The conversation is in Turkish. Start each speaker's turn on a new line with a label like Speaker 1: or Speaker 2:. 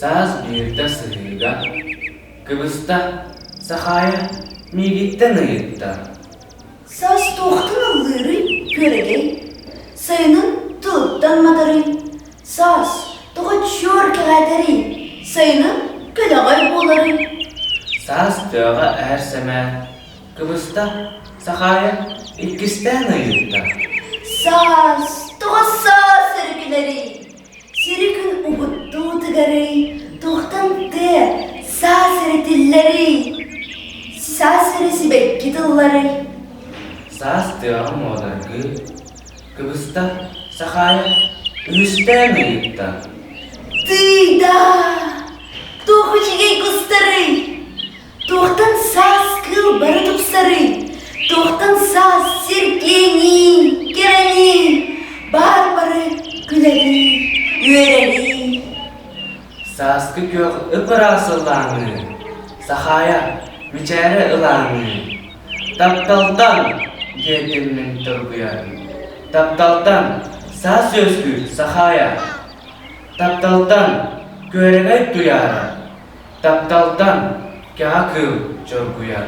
Speaker 1: Saz birde sığıga, Kıbrıs'ta Sakaya migitten ıyıtta.
Speaker 2: Saz tohtun ılları göregey, sayının tılıptan madarı. Saz toğa çör kağıdari, sayının kılağay boları.
Speaker 1: Saz tığa erseme, Kıbrıs'ta Sakaya ikisten ıyıtta.
Speaker 2: Saz toğa saz sirkileri, sirkin ubuttu tıgarı, tohtan te saz siritilleri, saz sirisi bekki tılları.
Speaker 1: Saz tığa modargı, Kıbrıs'ta Sakaya üstten ıyıtta.
Speaker 2: Tıyda, tohu çigey kustarı, tohtan saz kıl barı tupsarı, tohtan saz sirkeni, kereni, barbarı, güleri, yüreği.
Speaker 1: Sazkı gök ıpırasılanı, Sakaya mücere ılanı. Taptaltan getimin turguya, Taptaltan saz sözgü Sakaya. Taptaltan göremek duyara, Taptaltan kakıl çorguya.